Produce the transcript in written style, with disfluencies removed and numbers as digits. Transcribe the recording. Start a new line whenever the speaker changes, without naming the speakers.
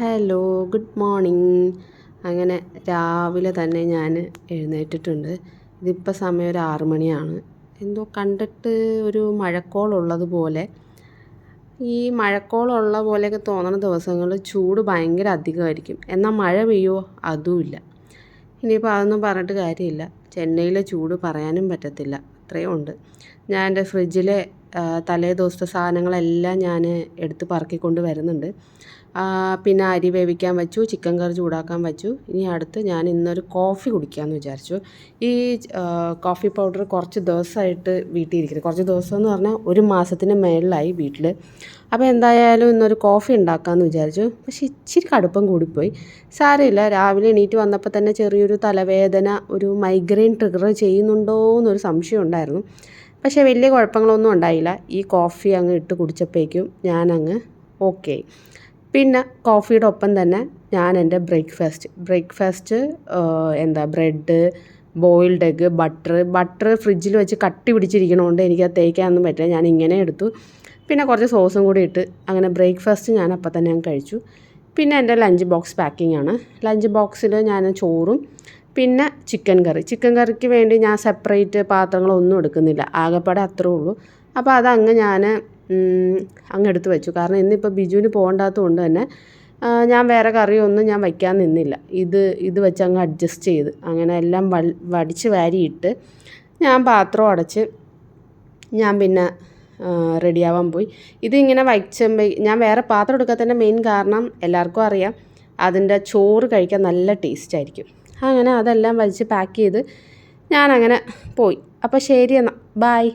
Hello, good morning. അങ്ങനെ രാവിലെ തന്നെ ഞാൻ എഴുന്നേറ്റിട്ടുണ്ട്. ഇതിപ്പോൾ സമയം ഒരു 6 മണിയാണ്. എന്തോ കണ്ടിട്ട് ഒരു മഴക്കോളുള്ളതുപോലെ, ഈ മഴക്കോളുള്ള പോലെയൊക്കെ തോന്നുന്ന ദിവസങ്ങളിൽ ചൂട് ഭയങ്കര അധികമായിരിക്കും. എന്നാൽ മഴ പെയ്യുമോ? അതുമില്ല. ഇനിയിപ്പോൾ അതൊന്നും പറഞ്ഞിട്ട് കാര്യമില്ല. ചെന്നൈയിലെ ചൂട് പറയാനും പറ്റത്തില്ല, അത്രയും ഉണ്ട്. ഞാൻ എൻ്റെ ഫ്രിഡ്ജിലെ തലേ ദിവസത്തെ സാധനങ്ങളെല്ലാം ഞാൻ എടുത്ത് പറക്കിക്കൊണ്ട് വരുന്നുണ്ട്. പിന്നെ അരി വേവിക്കാൻ വെച്ചു, ചിക്കൻ കറി ചൂടാക്കാൻ വെച്ചു. ഇനി അടുത്ത് ഞാൻ ഇന്നൊരു കോഫി കുടിക്കാമെന്ന് വിചാരിച്ചു. ഈ കോഫി പൗഡർ കുറച്ച് ദിവസമായിട്ട് വീട്ടിൽ ഇരിക്കുന്നത്, കുറച്ച് ദിവസം എന്ന് പറഞ്ഞാൽ ഒരു മാസത്തിന് മേളിലായി വീട്ടിൽ. അപ്പോൾ എന്തായാലും ഇന്നൊരു കോഫി ഉണ്ടാക്കാമെന്ന് വിചാരിച്ചു. പക്ഷേ ഇച്ചിരി കടുപ്പം കൂടിപ്പോയി. സാരമില്ല, രാവിലെ എണീറ്റ് വന്നപ്പോൾ തന്നെ ചെറിയൊരു തലവേദന, ഒരു മൈഗ്രെയിൻ ട്രിഗർ ചെയ്യുന്നുണ്ടോ എന്നൊരു സംശയം ഉണ്ടായിരുന്നു. പക്ഷേ വലിയ കുഴപ്പങ്ങളൊന്നും ഉണ്ടായില്ല. ഈ കോഫി അങ്ങ് ഇട്ട് കുടിച്ചപ്പോഴേക്കും ഞാനങ്ങ് ഓക്കെ. പിന്നെ കോഫിയുടെ ഒപ്പം തന്നെ ഞാൻ എൻ്റെ breakfast bread, boiled egg, butter ഫ്രിഡ്ജിൽ വെച്ച് കട്ടി പിടിച്ചിരിക്കണതുകൊണ്ട് എനിക്കത് തേക്കാനൊന്നും പറ്റില്ല. ഞാൻ ഇങ്ങനെ എടുത്തു. പിന്നെ കുറച്ച് സോസും കൂടി ഇട്ട് അങ്ങനെ ബ്രേക്ക്ഫാസ്റ്റ് ഞാൻ അപ്പം തന്നെ ഞാൻ കഴിച്ചു. പിന്നെ എൻ്റെ ലഞ്ച് ബോക്സ് പാക്കിംഗ് ആണ്. ലഞ്ച് ബോക്സിൽ ഞാൻ ചോറും പിന്നെ ചിക്കൻ കറിക്ക് വേണ്ടി ഞാൻ സെപ്പറേറ്റ് പാത്രങ്ങളൊന്നും എടുക്കുന്നില്ല. ആകെപ്പാടെ അത്രേ ഉള്ളൂ. അപ്പോൾ അതങ്ങ് ഞാൻ അങ്ങെടുത്ത് വെച്ചു. കാരണം ഇന്നിപ്പോൾ ബിജുവിന് പോകണ്ടാത്തത് കൊണ്ട് തന്നെ ഞാൻ വേറെ കറിയൊന്നും ഞാൻ വയ്ക്കാൻ നിന്നില്ല. ഇത് വെച്ച് അങ്ങ് അഡ്ജസ്റ്റ് ചെയ്ത് അങ്ങനെ എല്ലാം വടിച്ച് വാരിയിട്ട് ഞാൻ പാത്രം അടച്ച് ഞാൻ പിന്നെ റെഡിയാവാൻ പോയി. ഇതിങ്ങനെ വയ്ക്കുമ്പോൾ ഞാൻ വേറെ പാത്രം എടുക്കാത്തതിൻ്റെ മെയിൻ കാരണം എല്ലാവർക്കും അറിയാം, അതിൻ്റെ ചോറ് കഴിക്കാൻ നല്ല ടേസ്റ്റായിരിക്കും. അങ്ങനെ അതെല്ലാം വലിച്ച് പാക്ക് ചെയ്ത് ഞാനങ്ങനെ പോയി. അപ്പോൾ ശരി എന്നാൽ, ബൈ.